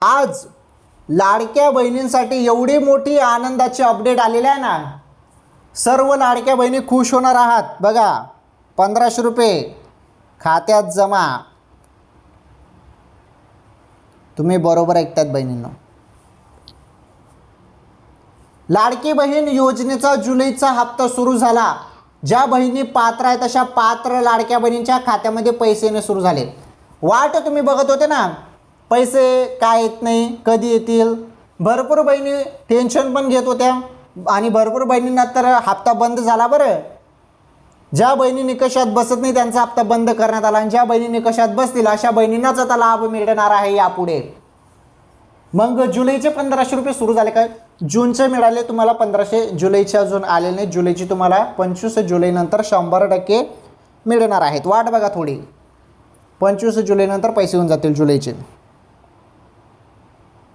आज लाडक्या बहिणींसाठी एवढी मोठी आनंदाची अपडेट आलेली आहे ना, सर्व लाडक्या बहिणी खुश होणार आहात. बघा, 1500 रुपये खात्यात जमा. तुम्ही बरोबर ऐकतात बहिणींनो. लाडकी बहीण योजनेचा जुलैचा हप्ता सुरू झाला. ज्या बहिणी पात्र आहेत अशा पात्र लाडक्या बहिणींच्या खात्यामध्ये पैसे येणे सुरू झाले. वाट तुम्ही बघत होते ना, पैसे काय येत नाही, कधी येतील. भरपूर बहिणी टेन्शन पण घेत होत्या आणि भरपूर बहिणींना तर हप्ता बंद झाला. बरं, ज्या बहिणी निकषात बसत नाही त्यांचा हप्ता बंद करण्यात आला आणि ज्या बहिणी निकषात बसतील अशा बहिणींनाच आता लाभ मिळणार आहे यापुढे. मग जुलैचे 1500 रुपये सुरू झाले. काय जूनचे मिळाले तुम्हाला 1500, जुलैचे अजून आलेले नाही. जुलैची तुम्हाला 25 जुलैनंतर 100% मिळणार आहेत. वाट बघा थोडी, 25 जुलैनंतर पैसे होऊन जातील जुलैचे.